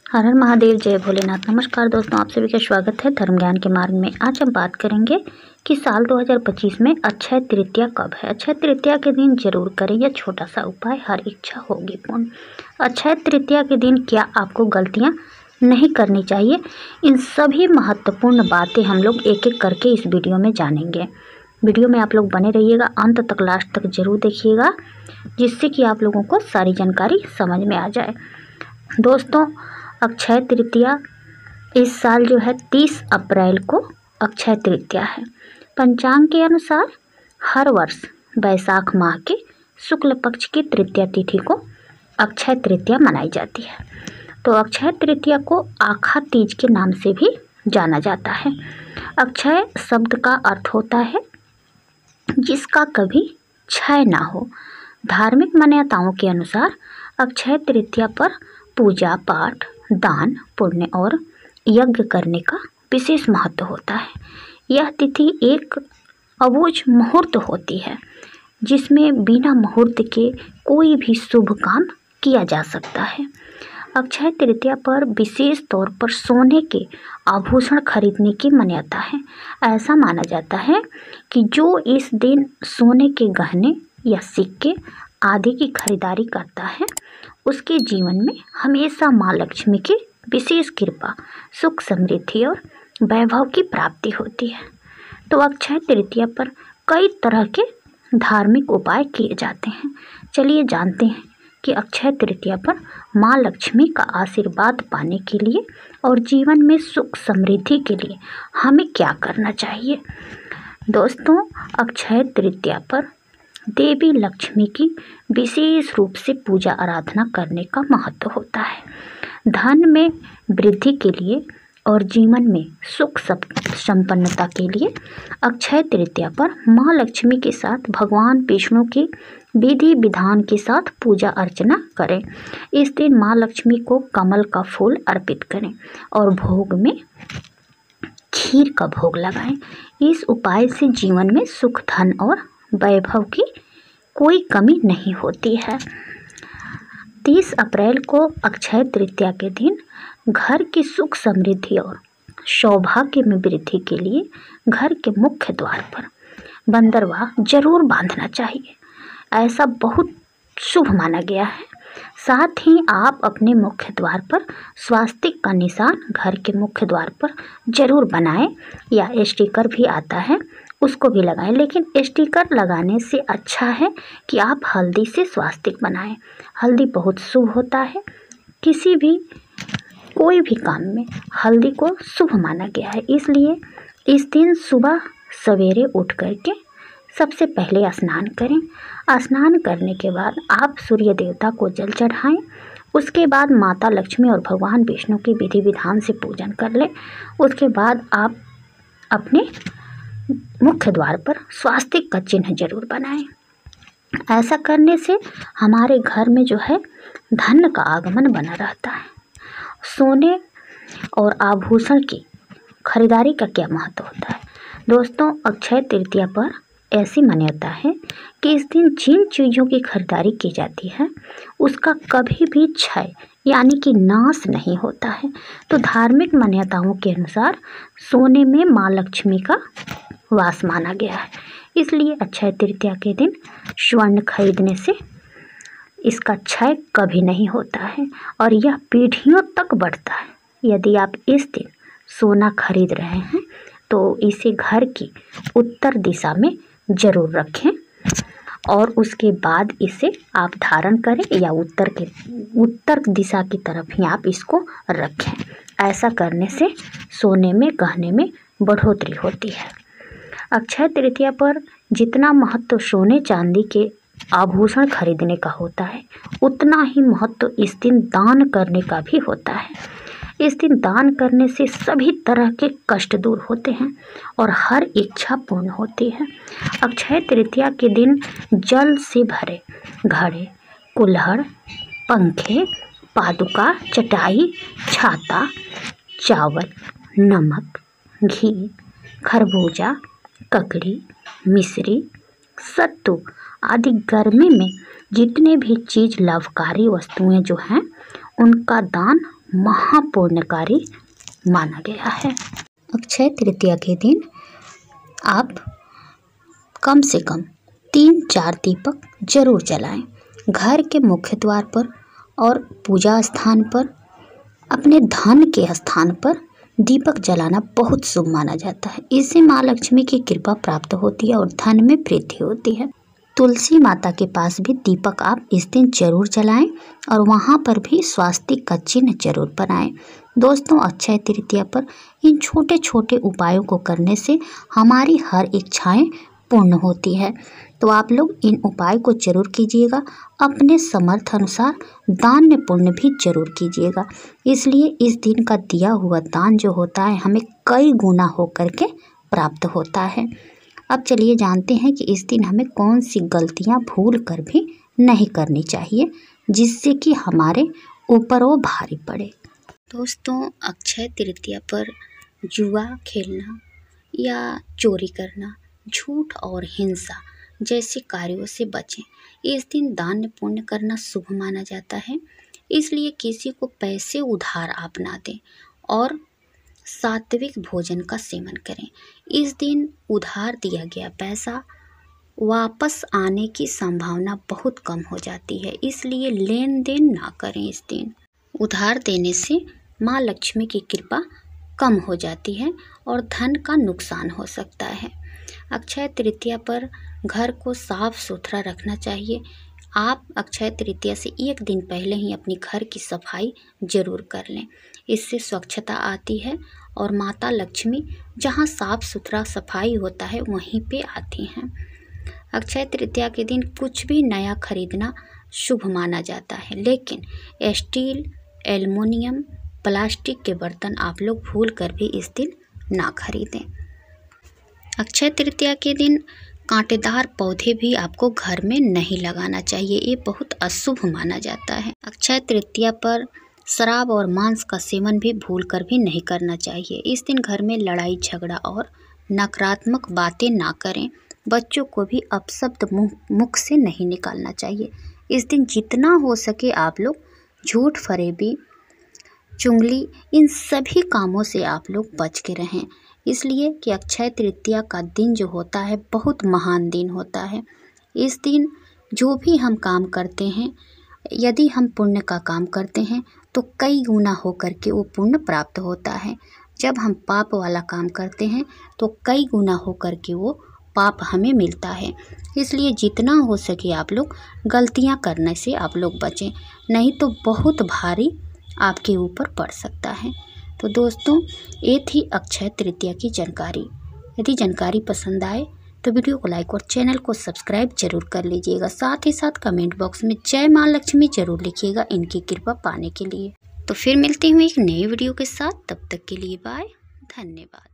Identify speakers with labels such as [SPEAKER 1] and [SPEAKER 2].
[SPEAKER 1] हर हर महादेव, जय भोलेनाथ। नमस्कार दोस्तों, आप सभी का स्वागत है धर्म ज्ञान के मार्ग में। आज हम बात करेंगे कि साल 2025 में अक्षय तृतीया कब है। अक्षय तृतीया के दिन जरूर करें यह छोटा सा उपाय, हर इच्छा होगी पूर्ण। अक्षय तृतीया के दिन क्या आपको गलतियां नहीं करनी चाहिए, इन सभी महत्वपूर्ण बातें हम लोग एक एक करके इस वीडियो में जानेंगे। वीडियो में आप लोग बने रहिएगा, अंत तक लास्ट तक जरूर देखिएगा, जिससे कि आप लोगों को सारी जानकारी समझ में आ जाए। दोस्तों, अक्षय तृतीया इस साल जो है 30 अप्रैल को अक्षय तृतीया है। पंचांग के अनुसार हर वर्ष वैशाख माह के शुक्ल पक्ष की तृतीया तिथि को अक्षय तृतीया मनाई जाती है। तो अक्षय तृतीया को आखा तीज के नाम से भी जाना जाता है। अक्षय शब्द का अर्थ होता है जिसका कभी क्षय ना हो। धार्मिक मान्यताओं के अनुसार अक्षय तृतीया पर पूजा पाठ, दान, पुण्य और यज्ञ करने का विशेष महत्व होता है। यह तिथि एक अबूझ मुहूर्त होती है जिसमें बिना मुहूर्त के कोई भी शुभ काम किया जा सकता है। अक्षय तृतीया पर विशेष तौर पर सोने के आभूषण खरीदने की मान्यता है। ऐसा माना जाता है कि जो इस दिन सोने के गहने या सिक्के आदि की खरीदारी करता है उसके जीवन में हमेशा माँ लक्ष्मी की विशेष कृपा, सुख, समृद्धि और वैभव की प्राप्ति होती है। तो अक्षय तृतीया पर कई तरह के धार्मिक उपाय किए जाते हैं। चलिए जानते हैं कि अक्षय तृतीया पर माँ लक्ष्मी का आशीर्वाद पाने के लिए और जीवन में सुख समृद्धि के लिए हमें क्या करना चाहिए। दोस्तों, अक्षय तृतीया पर देवी लक्ष्मी की विशेष रूप से पूजा आराधना करने का महत्व होता है। धन में वृद्धि के लिए और जीवन में सुख संपन्नता के लिए अक्षय तृतीया पर माँ लक्ष्मी के साथ भगवान विष्णु की विधि विधान के साथ पूजा अर्चना करें। इस दिन माँ लक्ष्मी को कमल का फूल अर्पित करें और भोग में खीर का भोग लगाएं। इस उपाय से जीवन में सुख, धन और वैभव की कोई कमी नहीं होती है। 30 अप्रैल को अक्षय तृतीया के दिन घर की सुख समृद्धि और सौभाग्य में वृद्धि के लिए घर के मुख्य द्वार पर बंदरवा जरूर बांधना चाहिए। ऐसा बहुत शुभ माना गया है। साथ ही आप अपने मुख्य द्वार पर स्वास्तिक का निशान घर के मुख्य द्वार पर जरूर बनाएं, या स्टिकर भी आता है उसको भी लगाएं। लेकिन स्टिकर लगाने से अच्छा है कि आप हल्दी से स्वास्तिक बनाएं। हल्दी बहुत शुभ होता है। कोई भी काम में हल्दी को शुभ माना गया है। इसलिए इस दिन सुबह सवेरे उठ करके सबसे पहले स्नान करें। स्नान करने के बाद आप सूर्य देवता को जल चढ़ाएं। उसके बाद माता लक्ष्मी और भगवान विष्णु की विधि विधान से पूजन कर लें। उसके बाद आप अपने मुख्य द्वार पर स्वास्तिक का चिन्ह जरूर बनाएं। ऐसा करने से हमारे घर में जो है धन का आगमन बना रहता है। सोने और आभूषण की खरीदारी का क्या महत्व होता है। दोस्तों, अक्षय तृतीया पर ऐसी मान्यता है कि इस दिन जिन चीज़ों की खरीदारी की जाती है उसका कभी भी क्षय यानी कि नाश नहीं होता है। तो धार्मिक मान्यताओं के अनुसार सोने में माँ लक्ष्मी का वास माना गया है। इसलिए अक्षय तृतीया के दिन स्वर्ण खरीदने से इसका क्षय कभी नहीं होता है और यह पीढ़ियों तक बढ़ता है। यदि आप इस दिन सोना खरीद रहे हैं तो इसे घर की उत्तर दिशा में जरूर रखें और उसके बाद इसे आप धारण करें, या उत्तर दिशा की तरफ ही आप इसको रखें। ऐसा करने से सोने में, गहने में बढ़ोतरी होती है। अक्षय तृतीया पर जितना महत्व सोने चांदी के आभूषण खरीदने का होता है उतना ही महत्व इस दिन दान करने का भी होता है। इस दिन दान करने से सभी तरह के कष्ट दूर होते हैं और हर इच्छा पूर्ण होती है। अक्षय तृतीया के दिन जल से भरे घड़े, कुल्हड़, पंखे, पादुका, चटाई, छाता, चावल, नमक, घी, खरबूजा, ककड़ी, मिश्री, सत्तू आदि गर्मी में जितने भी चीज़ लाभकारी वस्तुएं जो हैं उनका दान महापुण्यकारी माना गया है। अक्षय तृतीया के दिन आप कम से कम 3-4 दीपक जरूर जलाएं। घर के मुख्य द्वार पर और पूजा स्थान पर, अपने धन के स्थान पर दीपक जलाना बहुत शुभ माना जाता है। इससे माँ लक्ष्मी की कृपा प्राप्त होती है और धन में वृद्धि होती है। तुलसी माता के पास भी दीपक आप इस दिन जरूर जलाएं और वहाँ पर भी स्वास्तिक का चिन्ह जरूर बनाएं। दोस्तों, अक्षय तृतीया पर इन छोटे छोटे उपायों को करने से हमारी हर इच्छाएं पूर्ण होती है। तो आप लोग इन उपाय को जरूर कीजिएगा। अपने समर्थ अनुसार दान पुण्य भी जरूर कीजिएगा। इसलिए इस दिन का दिया हुआ दान जो होता है हमें कई गुना होकर के प्राप्त होता है। अब चलिए जानते हैं कि इस दिन हमें कौन सी गलतियां भूल कर भी नहीं करनी चाहिए, जिससे कि हमारे ऊपर वो भारी पड़े। दोस्तों, अक्षय तृतीया पर जुआ खेलना या चोरी करना, झूठ और हिंसा जैसे कार्यों से बचें। इस दिन दान पुण्य करना शुभ माना जाता है। इसलिए किसी को पैसे उधार आप ना दें और सात्विक भोजन का सेवन करें। इस दिन उधार दिया गया पैसा वापस आने की संभावना बहुत कम हो जाती है। इसलिए लेन देन ना करें। इस दिन उधार देने से माँ लक्ष्मी की कृपा कम हो जाती है और धन का नुकसान हो सकता है। अक्षय तृतीया पर घर को साफ सुथरा रखना चाहिए। आप अक्षय तृतीया से एक दिन पहले ही अपनी घर की सफाई जरूर कर लें। इससे स्वच्छता आती है और माता लक्ष्मी जहां साफ सुथरा सफाई होता है वहीं पे आती हैं। अक्षय तृतीया के दिन कुछ भी नया खरीदना शुभ माना जाता है, लेकिन स्टील, एल्युमिनियम, प्लास्टिक के बर्तन आप लोग भूल कर भी इस दिन ना खरीदें। अक्षय तृतीया के दिन कांटेदार पौधे भी आपको घर में नहीं लगाना चाहिए, ये बहुत अशुभ माना जाता है। अक्षय तृतीया पर शराब और मांस का सेवन भी भूल कर भी नहीं करना चाहिए। इस दिन घर में लड़ाई झगड़ा और नकारात्मक बातें ना करें। बच्चों को भी अपशब्द मुख से नहीं निकालना चाहिए। इस दिन जितना हो सके आप लोग झूठ, फरेबी, चुगली, इन सभी कामों से आप लोग बच के रहें। इसलिए कि अक्षय तृतीया का दिन जो होता है बहुत महान दिन होता है। इस दिन जो भी हम काम करते हैं, यदि हम पुण्य का काम करते हैं तो कई गुना होकर के वो पुण्य प्राप्त होता है। जब हम पाप वाला काम करते हैं तो कई गुना होकर के वो पाप हमें मिलता है। इसलिए जितना हो सके आप लोग गलतियां करने से आप लोग बचें, नहीं तो बहुत भारी आपके ऊपर पड़ सकता है। तो दोस्तों, ये थी अक्षय तृतीया की जानकारी। यदि जानकारी पसंद आए तो वीडियो को लाइक और चैनल को सब्सक्राइब जरूर कर लीजिएगा। साथ ही साथ कमेंट बॉक्स में जय माँ लक्ष्मी जरूर लिखिएगा इनकी कृपा पाने के लिए। तो फिर मिलते हैं एक नए वीडियो के साथ, तब तक के लिए बाय, धन्यवाद।